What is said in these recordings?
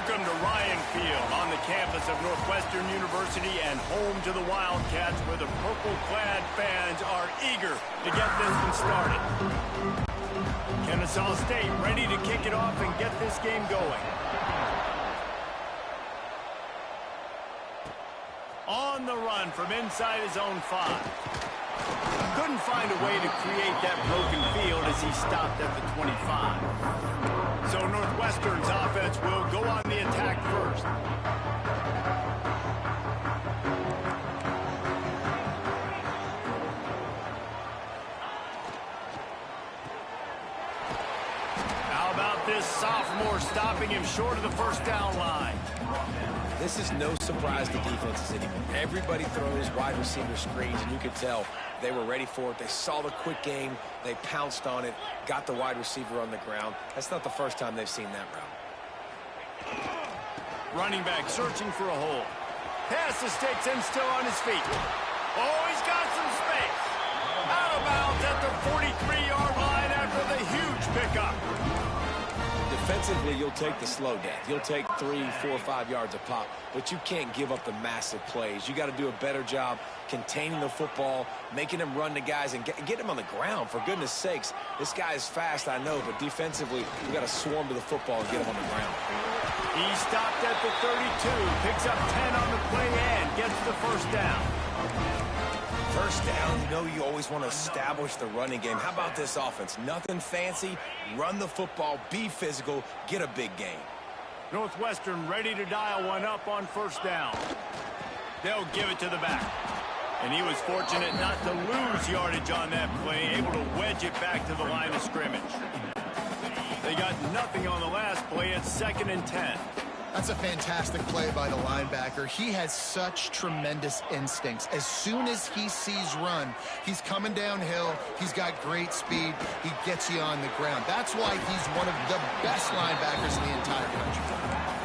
Welcome to Ryan Field on the campus of Northwestern University and home to the Wildcats, where the purple-clad fans are eager to get this one started. Kennesaw State ready to kick it off and get this game going. On the run from inside his own 5. Couldn't find a way to create that broken field as he stopped at the 25. So Northwestern's offense will go on the attack first. How about this sophomore stopping him short of the first down line? This is no surprise to defenses anymore. Everybody throws wide receiver screens, and you could tell they were ready for it. They saw the quick game. They pounced on it, got the wide receiver on the ground. That's not the first time they've seen that route. Running back searching for a hole. Pass to Sticks and still on his feet. Oh, he's got some space. Out of bounds at the 43-yard line after the huge pickup. Defensively, you'll take the slow down. You'll take 3, 4, 5 yards a pop, but you can't give up the massive plays. You got to do a better job containing the football, making him run to guys, and get him on the ground. For goodness sakes, this guy is fast, I know, but defensively, we got to swarm to the football and get him on the ground. He stopped at the 32, picks up 10 on the play and gets the first down. First down, you know you always want to establish the running game. How about this offense? Nothing fancy. Run the football, be physical, get a big gain. Northwestern ready to dial one up on first down. They'll give it to the back. And he was fortunate not to lose yardage on that play, able to wedge it back to the line of scrimmage. They got nothing on the last play. It's 2nd and 10. That's a fantastic play by the linebacker. He has such tremendous instincts. As soon as he sees run, he's coming downhill. He's got great speed. He gets you on the ground. That's why he's one of the best linebackers in the entire country.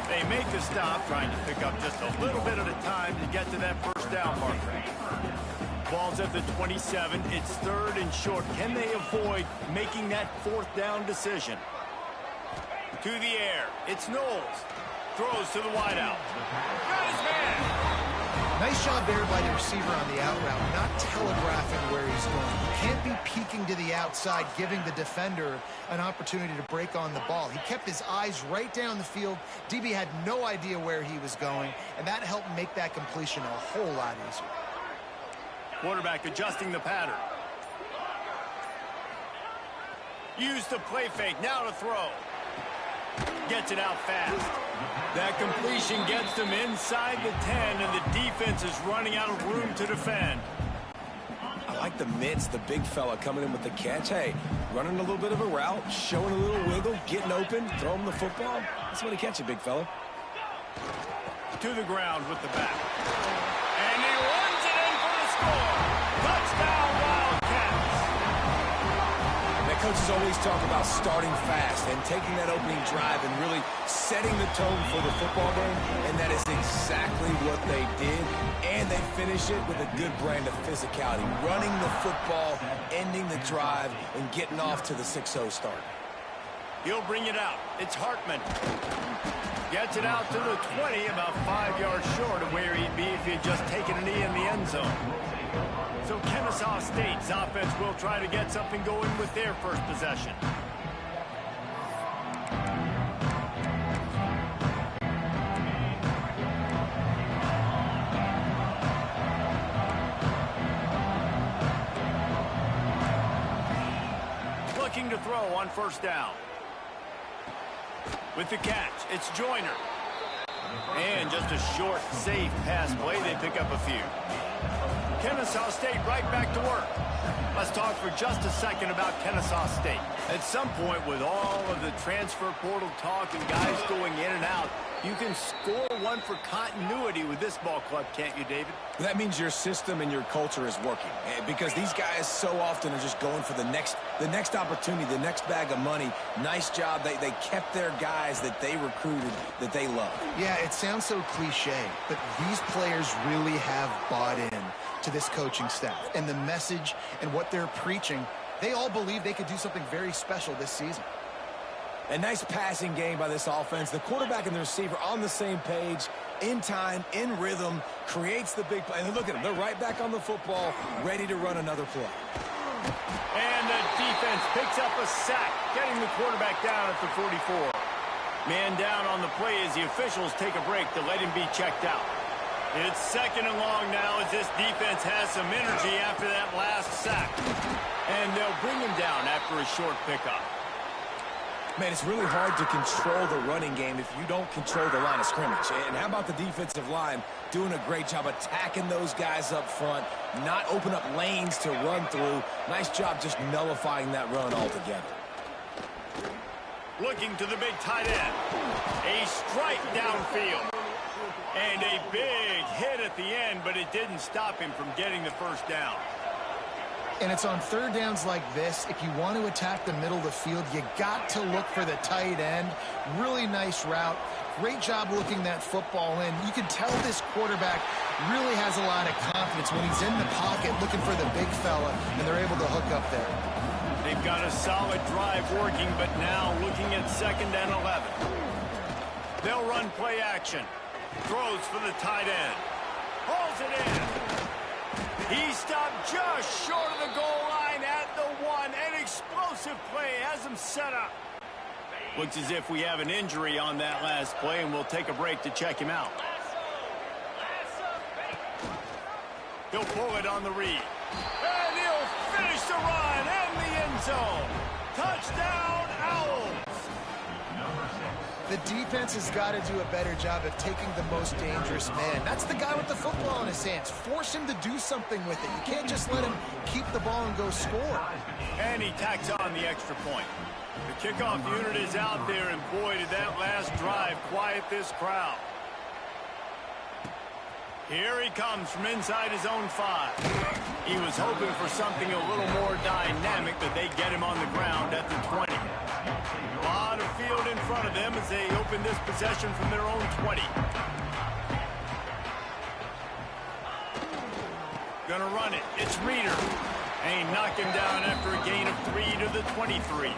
They make the stop, trying to pick up just a little bit at a time to get to that first down marker. Ball's at the 27. It's 3rd and short. Can they avoid making that 4th down decision? To the air. It's Knowles. Throws to the wideout. Got his man. Nice job there by the receiver on the out route, not telegraphing where he's going. You can't be peeking to the outside, giving the defender an opportunity to break on the ball. He kept his eyes right down the field. DB had no idea where he was going, and that helped make that completion a whole lot easier. Quarterback adjusting the pattern. Use the play fake, now to throw. Gets it out fast. That completion gets them inside the 10, and the defense is running out of room to defend. I like the mitts, the big fella coming in with the catch. Hey, running a little bit of a route, showing a little wiggle, getting open, throw him the football. That's when he catch it, big fella. To the ground with the back. And he runs it in for the score. Touchdown, Wildcats. Now, coaches always talk about starting fast and taking that opening drive and really setting the tone for the football game, and that is exactly what they did, and they finish it with a good brand of physicality, running the football, ending the drive, and getting off to the 6-0 start. He'll bring it out. It's Hartman. Gets it out to the 20, about 5 yards short of where he'd be if he had just taken a knee in the end zone. So Kennesaw State's offense will try to get something going with their first possession. Looking to throw on first down. With the catch, it's Joyner. And just a short, safe pass play. They pick up a few. Kennesaw State right back to work. Let's talk for just a second about Kennesaw State. At some point, with all of the transfer portal talk and guys going in and out, you can score one for continuity with this ball club, can't you, David? That means your system and your culture is working, because these guys so often are just going for the next opportunity, the next bag of money. Nice job. They kept their guys that they recruited, that they love. Yeah, it sounds so cliche, but these players really have bought in to this coaching staff and the message and what they're preaching. They all believe they could do something very special this season. A nice passing game by this offense. The quarterback and the receiver on the same page, in time, in rhythm, creates the big play. And look at them. They're right back on the football, ready to run another play. And the defense picks up a sack, getting the quarterback down at the 44. Man down on the play as the officials take a break to let him be checked out. It's 2nd and long now as this defense has some energy after that last sack. And they'll bring him down after a short pickup. Man, it's really hard to control the running game if you don't control the line of scrimmage. And how about the defensive line doing a great job attacking those guys up front, not open up lanes to run through. Nice job just nullifying that run altogether. Looking to the big tight end. A strike downfield. And a big hit at the end, but it didn't stop him from getting the first down. And it's on 3rd downs like this. If you want to attack the middle of the field, you got to look for the tight end. Really nice route. Great job looking that football in. You can tell this quarterback really has a lot of confidence when he's in the pocket looking for the big fella, and they're able to hook up there. They've got a solid drive working, but now looking at 2nd and 11. They'll run play action. Throws for the tight end. Hauls it in. He stopped just short of the goal line at the 1. An explosive play has him set up. Looks as if we have an injury on that last play, and we'll take a break to check him out. He'll pull it on the read. And he'll finish the run and the end zone. Touchdown, Owls. The defense has got to do a better job of taking the most dangerous man. That's the guy with the football in his hands. Force him to do something with it. You can't just let him keep the ball and go score. And he tacks on the extra point. The kickoff unit is out there, and boy, did that last drive quiet this crowd. Here he comes from inside his own 5. He was hoping for something a little more dynamic, but they get him on the ground at the 20. A lot of field in front of them as they open this possession from their own 20. Gonna run it. It's Reeder. And he knocked him down after a gain of 3 to the 23.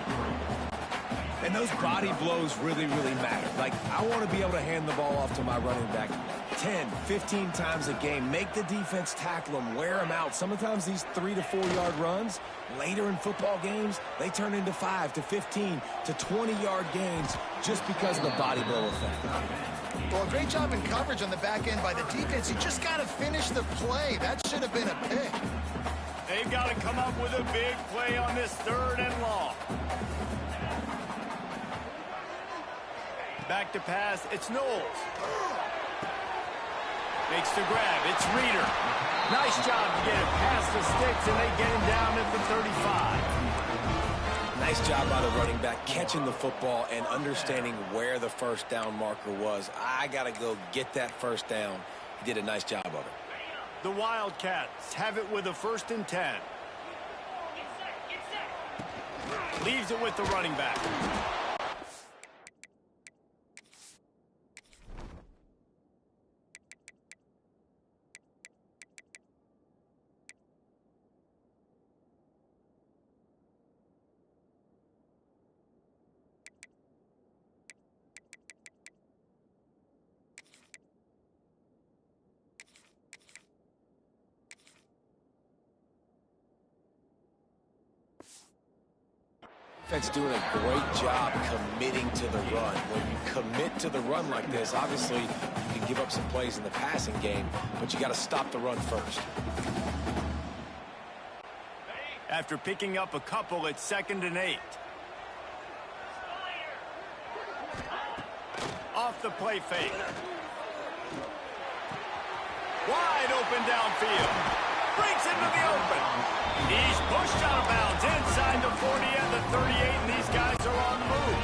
And those body blows really, really matter. Like, I want to be able to hand the ball off to my running back 10, 15 times a game. Make the defense tackle them, wear them out. Sometimes these 3 to 4 yard runs, later in football games, they turn into 5 to 15 to 20-yard gains just because of the body blow effect. Well, great job in coverage on the back end by the defense. You just got to finish the play. That should have been a pick. They've got to come up with a big play on this 3rd and long. Back to pass, it's Knowles. Makes the grab, it's Reeder. Nice job to get it past the sticks, and they get him down at the 35. Nice job by the running back, catching the football and understanding where the first down marker was. I got to go get that first down. He did a nice job of it. The Wildcats have it with a 1st and 10. Leaves it with the running back. Defense doing a great job committing to the run. When you commit to the run like this, obviously you can give up some plays in the passing game, but you got to stop the run first. After picking up a couple, it's 2nd and 8. Off the play fake. Wide open downfield. Breaks into the open. He's pushed out of bounds inside the 40 and the 38, and these guys are on the move.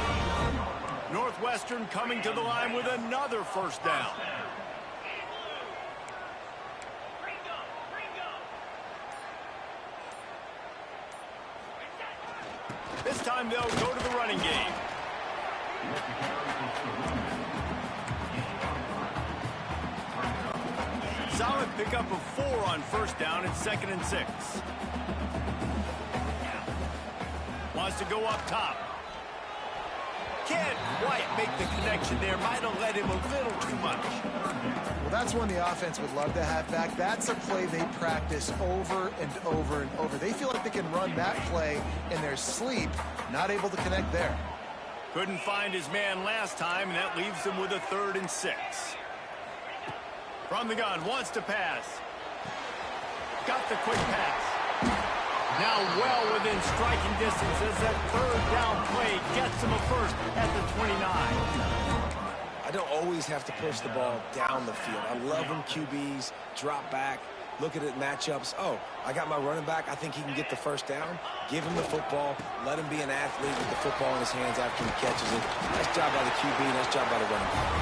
Northwestern coming to the line with another 1st down. This time they'll go to the running game. Solid pickup of 4 on 1st down. It's 2nd and 6. Wants to go up top. Can't quite make the connection there. Might have led him a little too much. Well, that's one the offense would love to have back. That's a play they practice over and over and over. They feel like they can run that play in their sleep, not able to connect there. Couldn't find his man last time, and that leaves him with a 3rd and 6. From the gun, wants to pass. Got the quick pass. Now well within striking distance as that 3rd down play gets him a first at the 29. I don't always have to push the ball down the field. I love when QBs drop back, look at it matchups. Oh, I got my running back. I think he can get the first down. Give him the football. Let him be an athlete with the football in his hands after he catches it. Nice job by the QB. Nice job by the running back.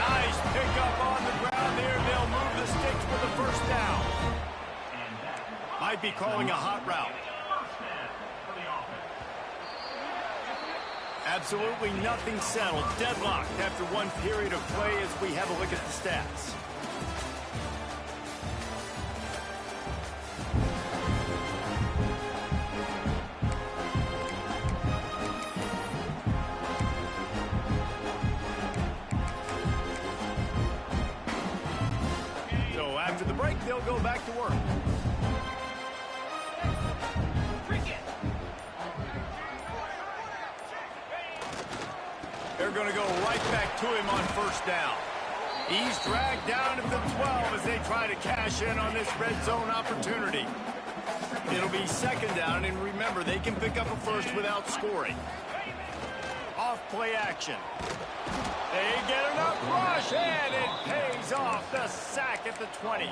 Nice pickup on the ground there. They'll move the sticks for the first down. Might be calling a hot route. Absolutely nothing settled. Deadlocked after one period of play as we have a look at the stats. So after the break, they'll go back to work. They're going to go right back to him on first down. He's dragged down at the 12 as they try to cash in on this red zone opportunity. It'll be 2nd down, and remember, they can pick up a first without scoring. Off play action. They get enough rush, and it pays off. The sack at the 20.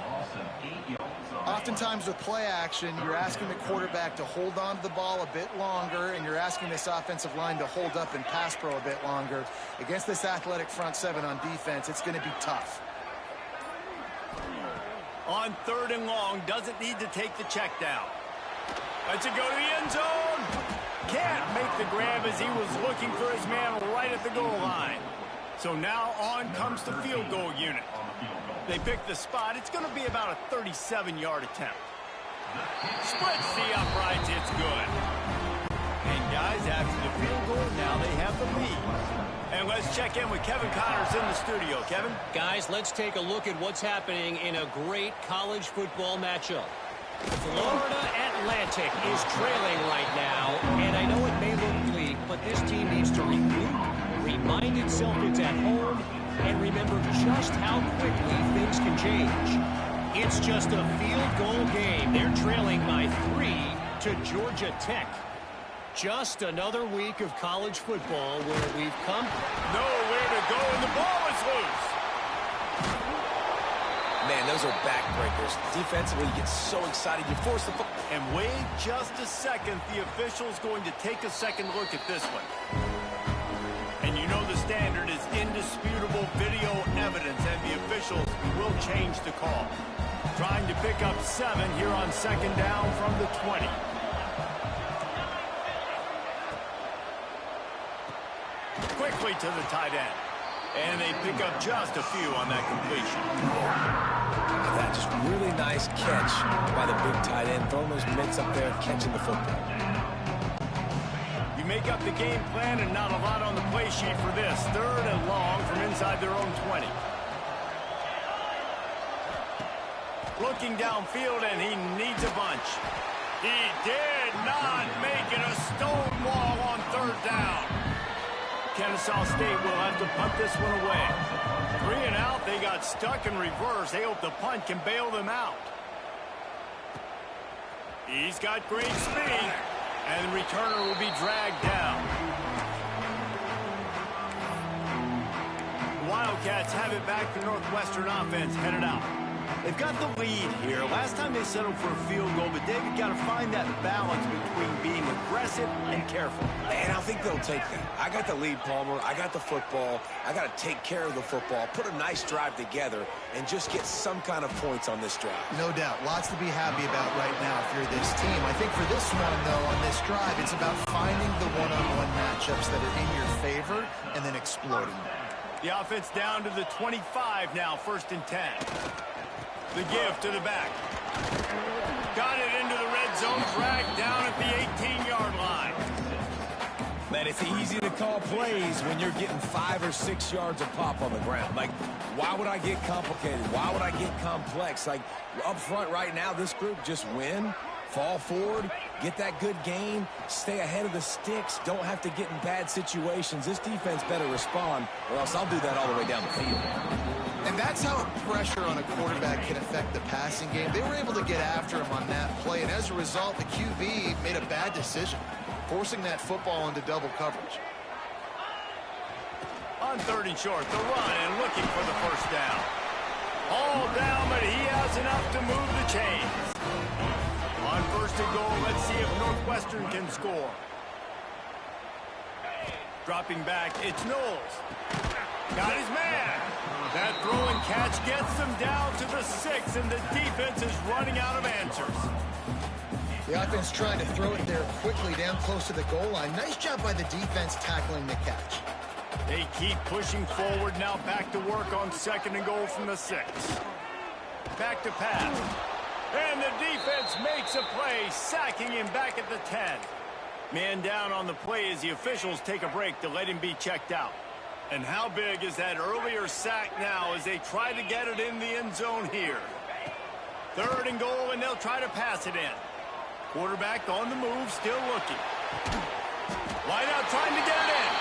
Oftentimes with play action, you're asking the quarterback to hold on to the ball a bit longer, and you're asking this offensive line to hold up and pass pro a bit longer. Against this athletic front 7 on defense, it's going to be tough. On 3rd and long, doesn't need to take the check down. Lets it go to the end zone. Can't make the grab as he was looking for his man right at the goal line. So now on comes the field goal unit. They pick the spot. It's going to be about a 37-yard attempt. Splits the uprights. It's good. And guys, after the field goal, now they have the lead. And let's check in with Kevin Connors in the studio. Kevin? Guys, let's take a look at what's happening in a great college football matchup. Florida Atlantic is trailing right now, and I know it may look bleak, but this team needs to regroup, remind itself it's at home, and remember just how quickly things can change. It's just a field goal game. They're trailing by 3 to Georgia Tech. Just another week of college football where we've come. Nowhere to go, and the ball is loose. Man, those are backbreakers. Defensively, you get so excited. You force the football. And wait just a second. The official's going to take a second look at this one. And you know the standard is indisputable video evidence, and the officials will change the call. Trying to pick up 7 here on 2nd down from the 20. Quickly to the tight end. And they pick up just a few on that completion. That just really nice catch by the big tight end. Throwing those mitts up there and catching the football. You make up the game plan and not a lot on the play sheet for this. 3rd and long from inside their own 20. Looking downfield, and he needs a bunch. He did not make it a stone wall on 3rd down. Kennesaw State will have to punt this one away. 3 and out. They got stuck in reverse. They hope the punt can bail them out. He's got great speed, and the returner will be dragged down. The Wildcats have it back. The Northwestern offense headed out. They've got the lead here. Last time they settled for a field goal, but David got to find that balance between being aggressive and careful. And I think they'll take that. I got the lead, Palmer. I got the football. I got to take care of the football, put a nice drive together, and just get some kind of points on this drive. No doubt. Lots to be happy about right now if you're this team. I think for this one, though, on this drive, it's about finding the one-on-one matchups that are in your favor and then exploiting them. The offense down to the 25 now, 1st and 10. The give to the back. Got it into the red zone, dragged down at the 18-yard line. Man, and it's easy to call plays when you're getting 5 or 6 yards of pop on the ground. Like, why would I get complicated? Why would I get complex? Like, up front right now, this group just win, fall forward, get that good gain, stay ahead of the sticks, don't have to get in bad situations. This defense better respond, or else I'll do that all the way down the field. And that's how pressure on a quarterback can affect the passing game. They were able to get after him on that play, and as a result, the QB made a bad decision, forcing that football into double coverage. On 3rd and short, the run and looking for the first down. All down, but he has enough to move the chains. On 1st and goal, let's see if Northwestern can score. Dropping back, it's Knowles. Got his man. That throw and catch gets them down to the 6, and the defense is running out of answers. The offense trying to throw it there quickly down close to the goal line. Nice job by the defense tackling the catch. They keep pushing forward, now back to work on 2nd and goal from the 6. Back to pass. And the defense makes a play, sacking him back at the 10. Man down on the play as the officials take a break to let him be checked out. And how big is that earlier sack now as they try to get it in the end zone here? 3rd and goal, and they'll try to pass it in. Quarterback on the move, still looking. Wide out trying to get it in.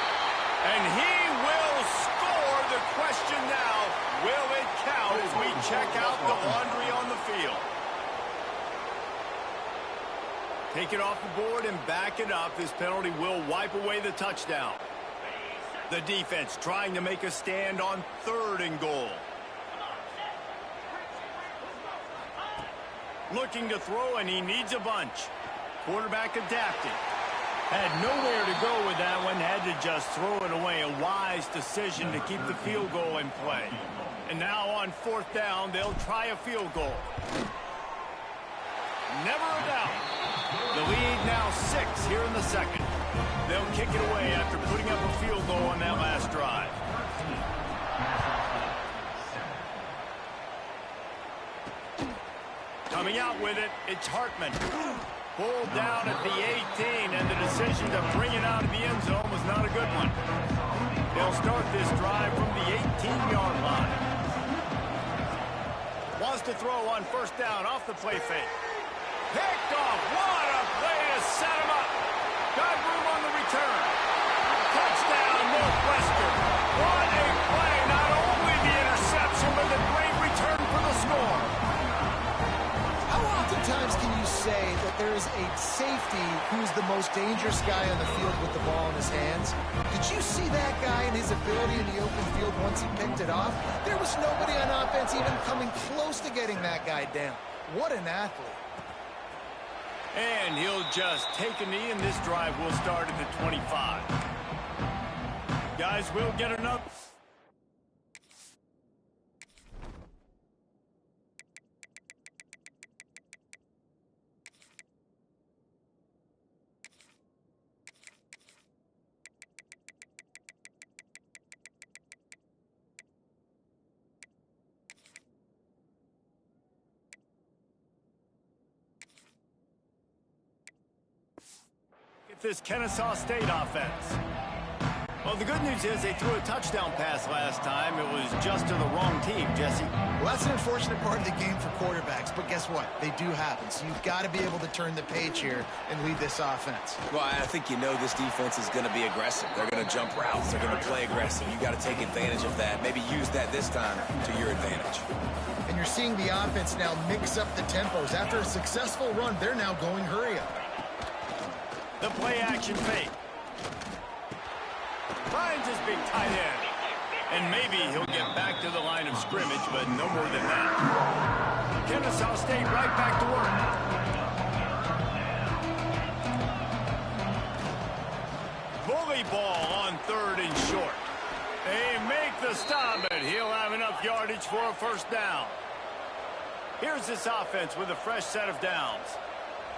And he will score. The question now, will it count as we check out the laundry on the field? Take it off the board and back it up. This penalty will wipe away the touchdown. The defense trying to make a stand on 3rd and goal. Looking to throw, and he needs a bunch. Quarterback adapting. Had nowhere to go with that one. Had to just throw it away. A wise decision to keep the field goal in play. And now on 4th down, they'll try a field goal. Never a doubt. The lead now 6 here in the 2nd. They'll kick it away after putting up a field goal on that last drive. Coming out with it, it's Hartman. Pulled down at the 18, and the decision to bring it out of the end zone was not a good one. They'll start this drive from the 18-yard line. Wants to throw on 1st down off the play fake. Picked off. What a play to set him up. Got room on the return. Touchdown, Northwestern. What a play. Not only the interception, but the great return for the score. How oftentimes can you say that there is a safety who's the most dangerous guy on the field with the ball in his hands? Did you see that guy and his ability in the open field once he picked it off? There was nobody on offense even coming close to getting that guy down. What an athlete. And he'll just take a knee, and this drive will start at the 25. Guys, we'll get another. This Kennesaw State offense. Well, the good news is they threw a touchdown pass last time. It was just to the wrong team, Jesse. Well, that's an unfortunate part of the game for quarterbacks, but guess what? They do happen, so you've got to be able to turn the page here and lead this offense. Well, I think you know this defense is going to be aggressive. They're going to jump routes. They're going to play aggressive. You got to take advantage of that. Maybe use that this time to your advantage. And you're seeing the offense now mix up the tempos. After a successful run, they're now going hurry up. The play-action fake. Finds his big tight end. And maybe he'll get back to the line of scrimmage, but no more than that. Kennesaw State right back to work. Bully ball on 3rd and short. They make the stop, but he'll have enough yardage for a 1st down. Here's this offense with a fresh set of downs.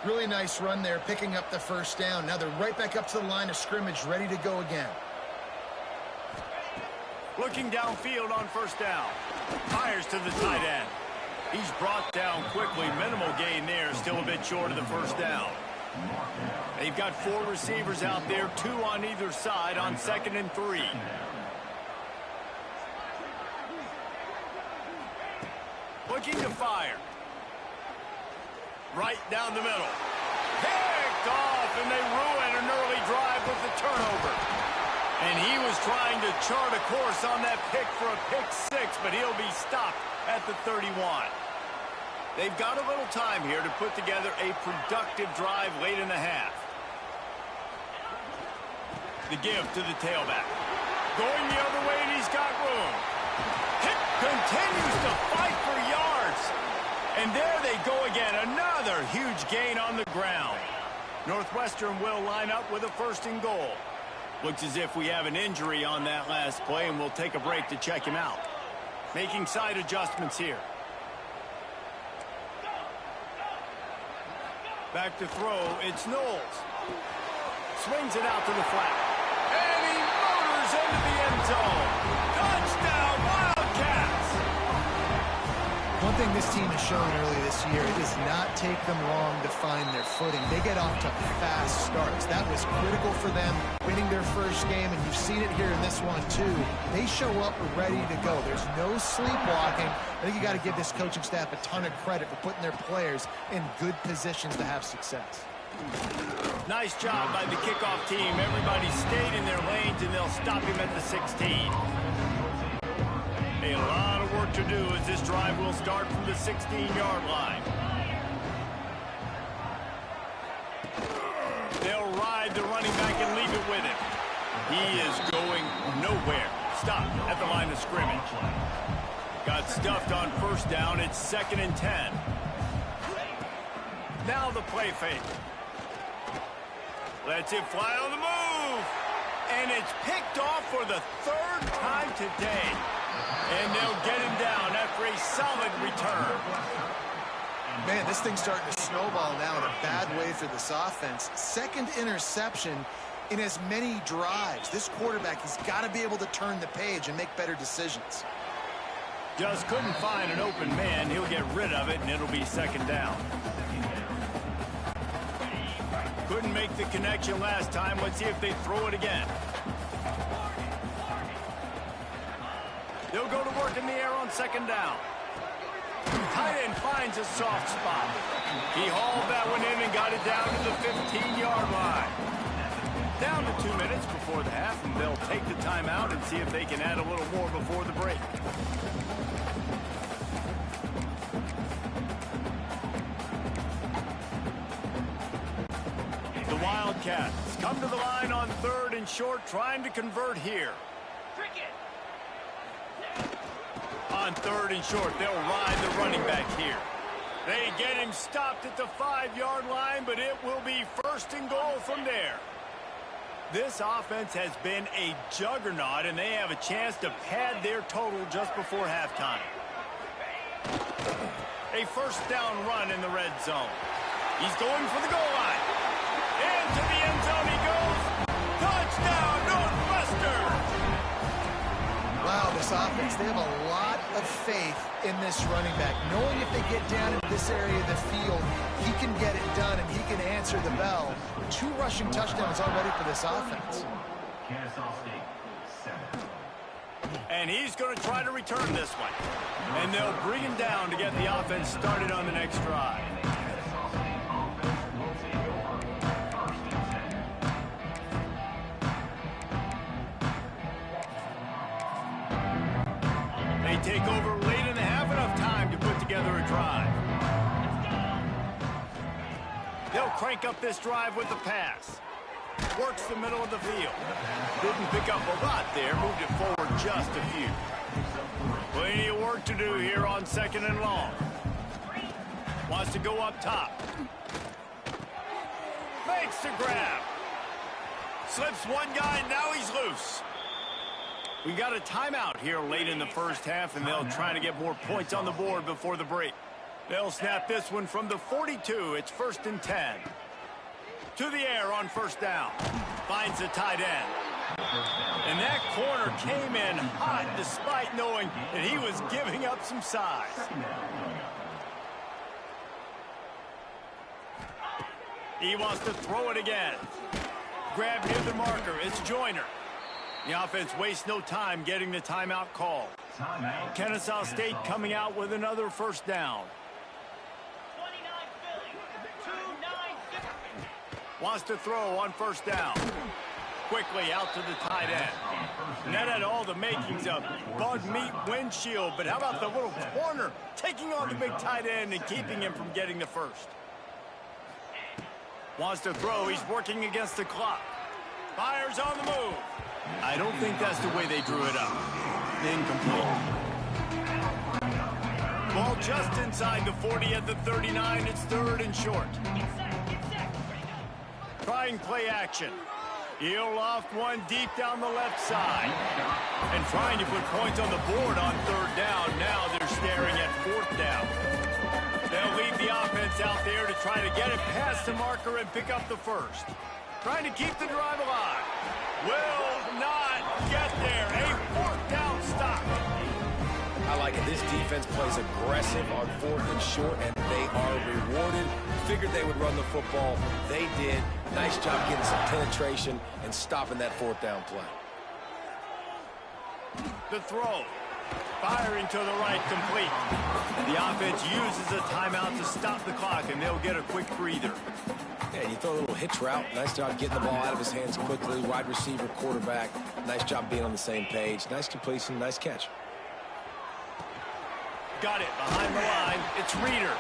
Really nice run there, picking up the 1st down. Now they're right back up to the line of scrimmage, ready to go again. Looking downfield on 1st down. Fires to the tight end. He's brought down quickly. Minimal gain there, still a bit short of the 1st down. They've got 4 receivers out there, 2 on either side on 2nd and 3. Looking to fire. Right down the middle. Picked off, and they ruin an early drive with the turnover. And he was trying to chart a course on that pick for a pick 6, but he'll be stopped at the 31. They've got a little time here to put together a productive drive late in the half. The give to the tailback. Going the other way, and he's got room. Hit continues to fight for yards. And there they go again. Another huge gain on the ground. Northwestern will line up with a 1st and goal. Looks as if we have an injury on that last play, and we'll take a break to check him out. Making side adjustments here. Back to throw, it's Knowles. Swings it out to the flat. And he motors into the end zone. Touchdown, Wildcats! One thing this team has shown early this year, it does not take them long to find their footing. They get off to fast starts. That was critical for them, winning their first game, and you've seen it here in this one too. They show up ready to go. There's no sleepwalking. I think you got to give this coaching staff a ton of credit for putting their players in good positions to have success. Nice job by the kickoff team. Everybody stayed in their lanes, and they'll stop him at the 16. A lot of work to do as this drive will start from the 16-yard line. They'll ride the running back and leave it with him. He is going nowhere. Stop at the line of scrimmage. Got stuffed on 1st down. It's 2nd and 10. Now the play fake. Lets it fly on the move. And it's picked off for the 3rd time today. And they'll get him down after a solid return. Man, this thing's starting to snowball now in a bad way for this offense. 2nd interception in as many drives. This quarterback has got to be able to turn the page and make better decisions. Just couldn't find an open man. He'll get rid of it, and it'll be 2nd down. Couldn't make the connection last time. Let's see if they throw it again. They'll go to work in the air on 2nd down. Tight end finds a soft spot. He hauled that one in and got it down to the 15-yard line. Down to 2 minutes before the half, and they'll take the timeout and see if they can add a little more before the break. The Wildcats come to the line on 3rd and short, trying to convert here. On 3rd and short, they'll ride the running back here. They get him stopped at the 5-yard line, but it will be 1st and goal from there. This offense has been a juggernaut, and they have a chance to pad their total just before halftime. A 1st down run in the red zone. He's going for the goal line. Into the end zone he goes. Touchdown, Northwestern! Wow, this offense, they have a lot of faith in this running back. Knowing if they get down into this area of the field, he can get it done and he can answer the bell. 2 rushing touchdowns already for this offense. And he's going to try to return this one. And they'll bring him down to get the offense started on the next drive. They take over late in the half, enough time to put together a drive. They'll crank up this drive with the pass. Works the middle of the field. Didn't pick up a lot there, moved it forward just a few. Plenty of work to do here on 2nd and long. Wants to go up top. Makes the grab. Slips one guy, now he's loose. We got a timeout here late in the first half, and they'll try to get more points on the board before the break. They'll snap this one from the 42. It's 1st and 10. To the air on 1st down. Finds the tight end. And that corner came in hot despite knowing that he was giving up some size. He wants to throw it again. Grab near the marker. It's Joyner. The offense wastes no time getting the timeout call. Kennesaw State coming out with another first down. Wants to throw on first down. Quickly out to the tight end. And that had all the makings of bug meat windshield, but how about the little corner taking on the big tight end and keeping him from getting the first? Wants to throw. He's working against the clock. Fires on the move. I don't think that's the way they drew it up. Incomplete. Ball just inside the 40 at the 39. It's third and short. Trying play action. He'll loft one deep down the left side. And trying to put points on the board on third down. Now they're staring at fourth down. They'll lead the offense out there to try to get it past the marker and pick up the first. Trying to keep the drive alive. Will not get there. A fourth down stop. I like it. This defense plays aggressive on fourth and short, and they are rewarded. Figured they would run the football. They did. Nice job getting some penetration and stopping that fourth down play. The throw. Firing to the right, complete. The offense uses a timeout to stop the clock, and they'll get a quick breather. Yeah, you throw a little hitch route. Nice job getting the ball out of his hands quickly. Wide receiver, quarterback. Nice job being on the same page. Nice completion, nice catch. Got it behind the line. It's Reeder.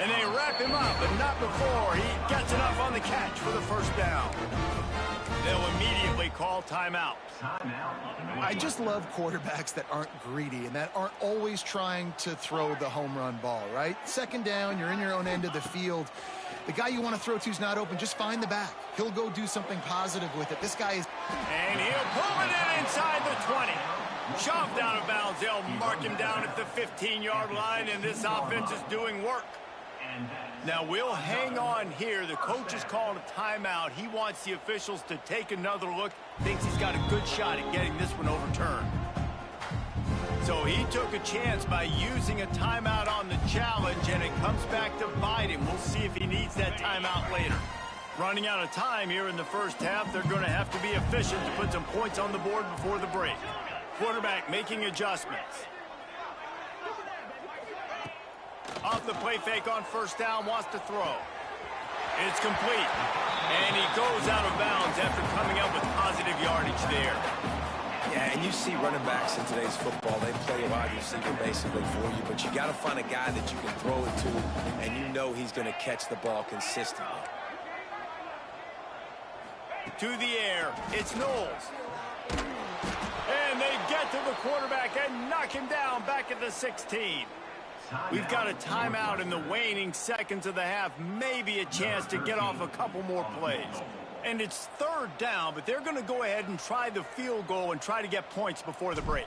And they wrap him up, but not before he gets enough on the catch for the first down. They'll immediately call timeout. I just love quarterbacks that aren't greedy and that aren't always trying to throw the home run ball, right? Second down, you're in your own end of the field. The guy you want to throw to is not open. Just find the back. He'll go do something positive with it. This guy is... And he'll pull it in inside the 20. Shoved out of bounds. They'll mark him down at the 15-yard line, and this offense is doing work. Now, we'll hang on here. The coach is calling a timeout. He wants the officials to take another look. Thinks he's got a good shot at getting this one overturned. So he took a chance by using a timeout on the challenge, and it comes back to bite him. We'll see if he needs that timeout later. Running out of time here in the first half, they're going to have to be efficient to put some points on the board before the break. Quarterback making adjustments. Off the play fake on first down, wants to throw. It's complete. And he goes out of bounds after coming up with positive yardage there. Yeah, and you see running backs in today's football, they play a wide receiver basically for you, but you got to find a guy that you can throw it to, and you know he's going to catch the ball consistently. To the air, it's Knowles. And they get to the quarterback and knock him down back at the 16. We've got a timeout in the waning seconds of the half, maybe a chance to get off a couple more plays. And it's third down, but they're going to go ahead and try the field goal and try to get points before the break.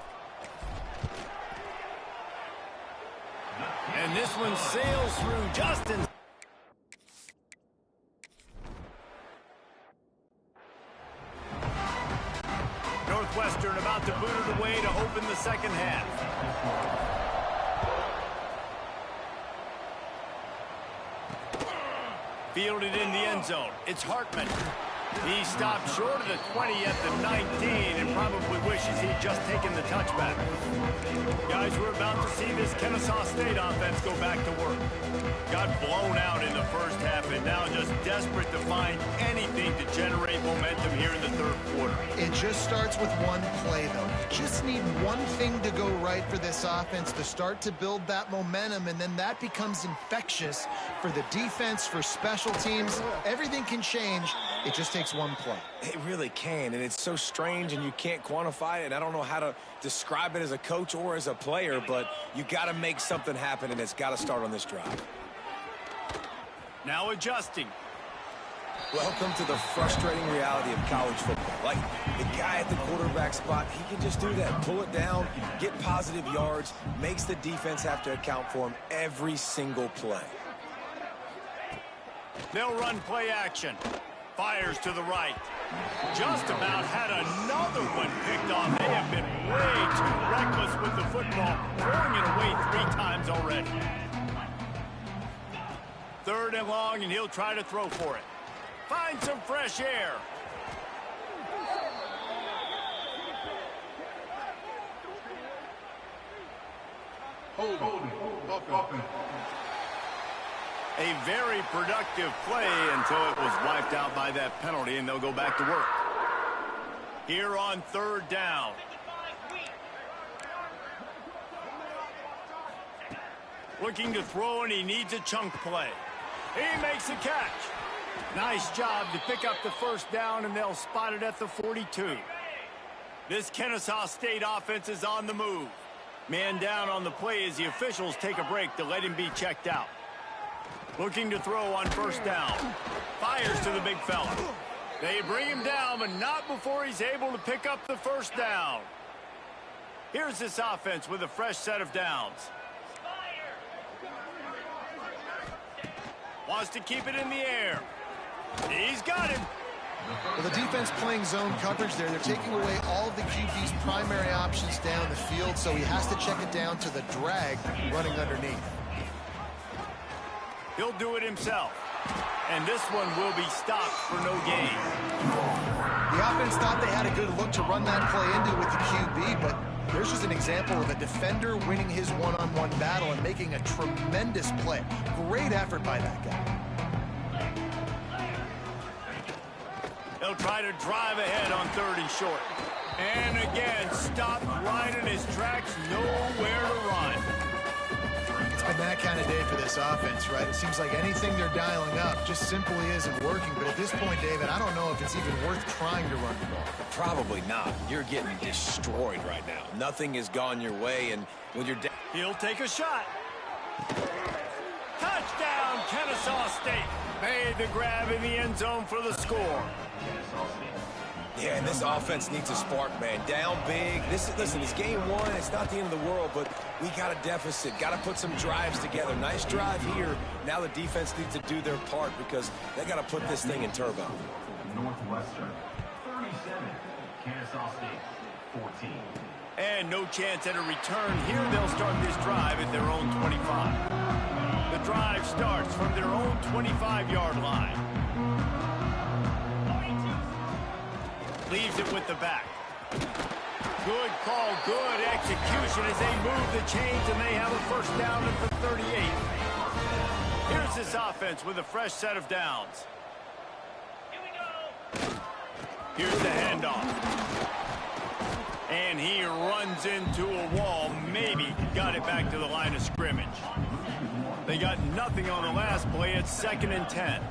And this one sails through Justin. Northwestern about to boot it away to open the second half. Fielded in the end zone. It's Hartman. He stopped short of the 20 at the 19 and probably wishes he'd just taken the touchback. Guys, we're about to see this Kennesaw State offense go back to work. Got blown out in the first half and now just desperate to find anything to generate momentum here in the third quarter. It just starts with one play, though. You just need one thing to go right for this offense to start to build that momentum, and then that becomes infectious for the defense, for special teams. Everything can change. It just takes one play. It really can, and it's so strange, and you can't quantify it, and I don't know how to describe it as a coach or as a player, but you got to make something happen, and it's got to start on this drive. Now adjusting. Welcome to the frustrating reality of college football. Like, the guy at the quarterback spot, he can just do that. Pull it down, get positive yards, makes the defense have to account for him every single play. They'll run play action. Fires to the right. Just about had another one picked off. They have been way too reckless with the football, throwing it away 3 times already. Third and long, and he'll try to throw for it. Find some fresh air. Holding. A very productive play until it was wiped out by that penalty, and they'll go back to work. Here on third down. Looking to throw, and he needs a chunk play. He makes the catch. Nice job to pick up the first down, and they'll spot it at the 42. This Kennesaw State offense is on the move. Man down on the play as the officials take a break to let him be checked out. Looking to throw on first down. Fires to the big fella. They bring him down, but not before he's able to pick up the first down. Here's this offense with a fresh set of downs. Wants to keep it in the air. He's got him. Well, the defense playing zone coverage there. They're taking away all of the QB's primary options down the field, so he has to check it down to the drag running underneath. He'll do it himself. And this one will be stopped for no gain. The offense thought they had a good look to run that play into with the QB, but there's just an example of a defender winning his one-on-one battle and making a tremendous play. Great effort by that guy. He'll try to drive ahead on third and short. And again, stopped right in his tracks, nowhere to run. It's been that kind of day for this offense, right? It seems like anything they're dialing up just simply isn't working. But at this point, David, I don't know if it's even worth trying to run the ball. Probably not. You're getting destroyed right now. Nothing has gone your way, and when you're down... He'll take a shot. Touchdown, Kennesaw State. Made the grab in the end zone for the score. Yeah, and this offense needs a spark, man. Down big. Listen, it's game one. It's not the end of the world, but we got a deficit. Got to put some drives together. Nice drive here. Now the defense needs to do their part because they got to put this thing in turbo. Northwestern, 37. Kennesaw State, 14. And no chance at a return. Here they'll start this drive at their own 25. The drive starts from their own 25-yard line. Leaves it with the back. Good call, good execution as they move the chains, and they have a first down at the 38. Here's this offense with a fresh set of downs. Here's the handoff. And he runs into a wall. Maybe got it back to the line of scrimmage. They got nothing on the last play. It's 2nd and 10.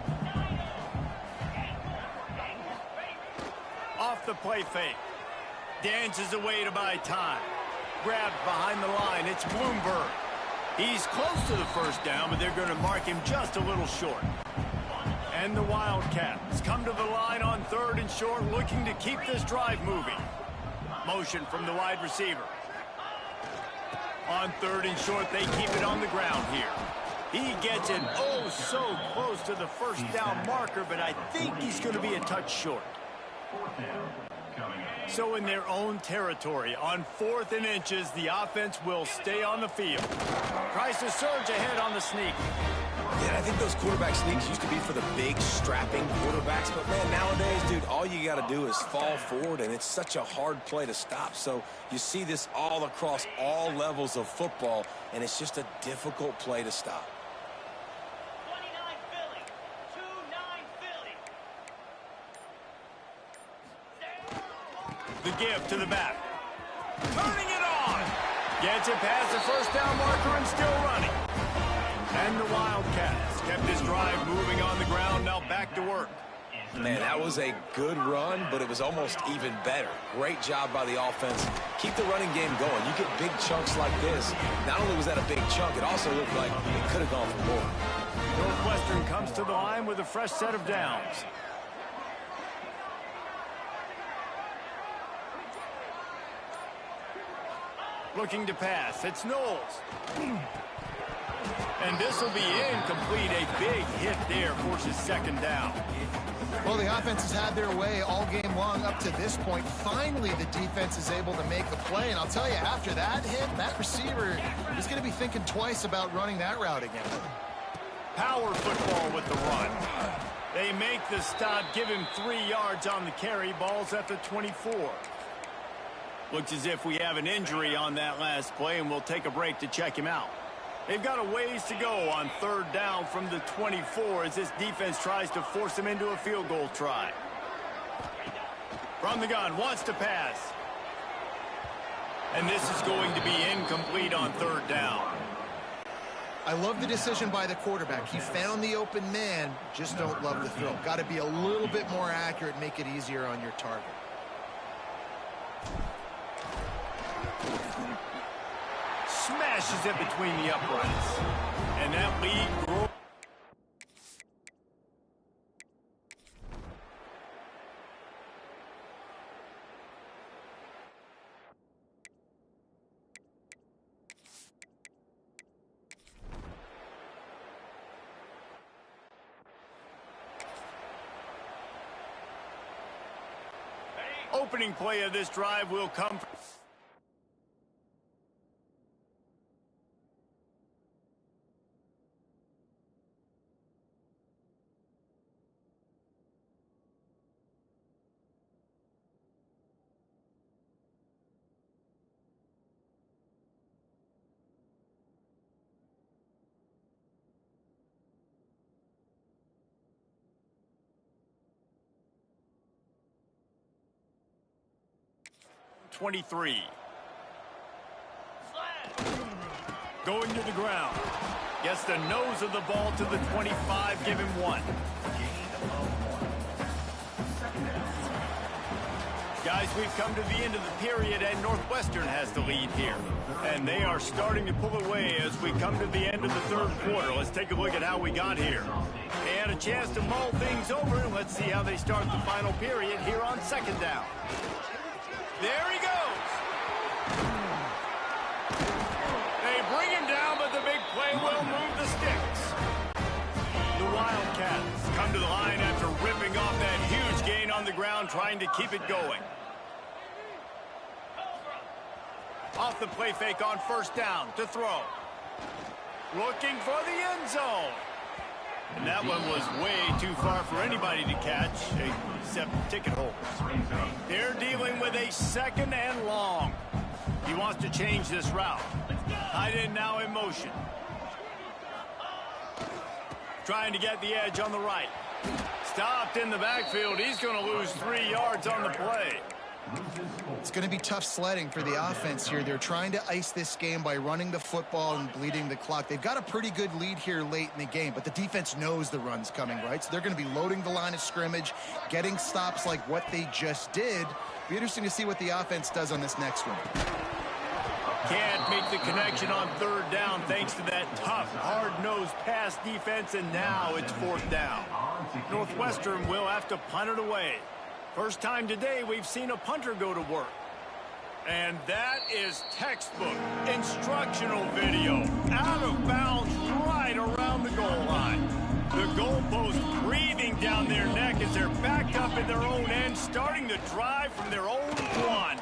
Off the play fake. Dances away to buy time. Grabbed behind the line. It's Bloomberg. He's close to the first down, but they're going to mark him just a little short. And the Wildcats come to the line on third and short, looking to keep this drive moving. Motion from the wide receiver. On third and short, they keep it on the ground here. He gets it oh so close to the first down marker, but I think he's going to be a touch short. So in their own territory, on 4th and inches, the offense will stay on the field. Tries to surge ahead on the sneak. Yeah, I think those quarterback sneaks used to be for the big, strapping quarterbacks. But, man, nowadays, dude, all you got to do is fall forward, and it's such a hard play to stop. So you see this all across all levels of football, and it's just a difficult play to stop. The give to the back. Turning it on. Gets it past the first down marker and still running. And the Wildcats kept this drive moving on the ground, now back to work. Man, that was a good run, but it was almost even better. Great job by the offense. Keep the running game going. You get big chunks like this. Not only was that a big chunk, it also looked like it could have gone for more. Northwestern comes to the line with a fresh set of downs. Looking to pass. It's Knowles. And this will be incomplete. A big hit there forces 2nd down. Well, the offense has had their way all game long up to this point. Finally, the defense is able to make a play. And I'll tell you, after that hit, that receiver is going to be thinking twice about running that route again. Power football with the run. They make the stop, give him 3 yards on the carry. Ball's at the 24. Looks as if we have an injury on that last play, and we'll take a break to check him out. They've got a ways to go on 3rd down from the 24 as this defense tries to force him into a field goal try. From the gun, wants to pass. And this is going to be incomplete on 3rd down. I love the decision by the quarterback. He found the open man, just don't love the throw. Got to be a little bit more accurate, make it easier on your target. Smashes it between the uprights. And that lead grows. Opening play of this drive will come from 23. Going to the ground. Gets the nose of the ball to the 25. Give him 1. Guys, we've come to the end of the period, and Northwestern has the lead here. And they are starting to pull away as we come to the end of the 3rd quarter. Let's take a look at how we got here. They had a chance to mull things over. Let's see how they start the final period here on 2nd down. There he goes. They bring him down, but the big play will move the sticks. The Wildcats come to the line after ripping off that huge gain on the ground, trying to keep it going. Off the play fake on 1st down to throw. Looking for the end zone. And that one was way too far for anybody to catch, except ticket holders. They're dealing with a 2nd and long. He wants to change this route. Tight end now in motion. Trying to get the edge on the right. Stopped in the backfield. He's going to lose 3 yards on the play. It's going to be tough sledding for the offense here. They're trying to ice this game by running the football and bleeding the clock. They've got a pretty good lead here late in the game, but the defense knows the run's coming, right? So they're going to be loading the line of scrimmage, getting stops like what they just did. Be interesting to see what the offense does on this next one. Can't make the connection on 3rd down thanks to that tough, hard-nosed pass defense, and now it's 4th down. Northwestern will have to punt it away. First time today we've seen a punter go to work. And that is textbook instructional video. Out of bounds right around the goal line. The goalpost breathing down their neck as they're backed up in their own end, starting to drive from their own 1.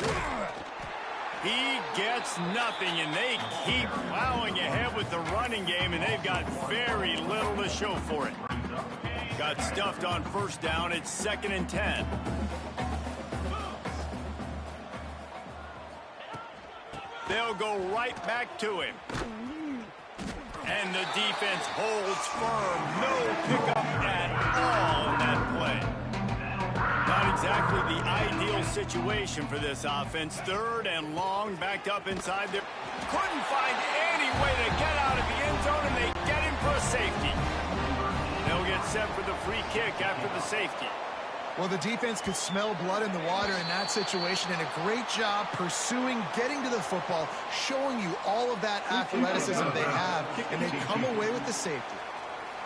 He gets nothing, and they keep plowing ahead with the running game, and they've got very little to show for it. Got stuffed on 1st down. It's 2nd and 10. They'll go right back to him. And the defense holds firm. No pickup at all in that play. Not exactly the ideal situation for this offense. 3rd and long, backed up inside there. Couldn't find any way to get out of the end zone, and they get him for a safety. They'll get set for the free kick after the safety. Well, the defense could smell blood in the water in that situation, and a great job pursuing, getting to the football, showing you all of that athleticism they have, and they come away with the safety.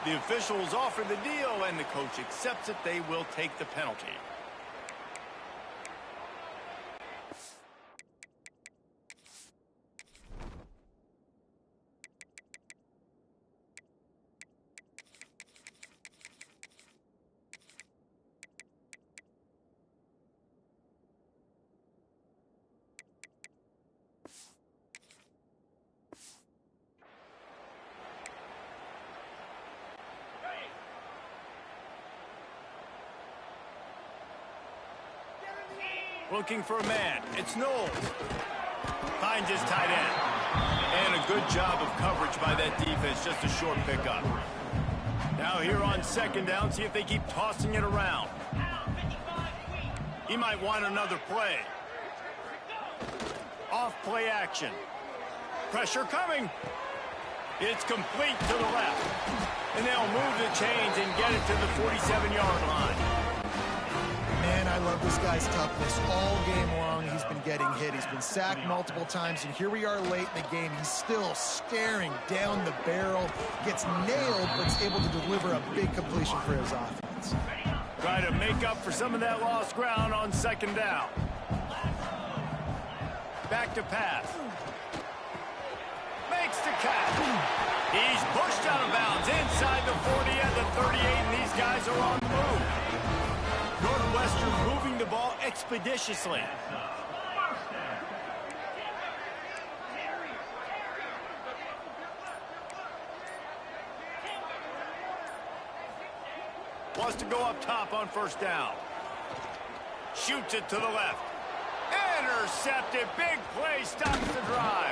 The officials offer the deal, and the coach accepts it. They will take the penalty. looking for a man. It's Knowles. Finds his tight end. And a good job of coverage by that defense. Just a short pickup. Now here on second down, see if they keep tossing it around. He might want another play. Off play action. Pressure coming. It's complete to the left. And they'll move the chains and get it to the 47-yard line. Man, I love this guy's toughness. All game long, he's been getting hit. He's been sacked multiple times, and here we are late in the game. He's still staring down the barrel, gets nailed, but is able to deliver a big completion for his offense. Try to make up for some of that lost ground on second down. Back to pass. Makes the catch. He's pushed out of bounds inside the 40 and the 38, and these guys are on the move. Northwestern moving the ball expeditiously. Wants to go up top on first down. Shoots it to the left. Intercepted. Big play. Stops the drive.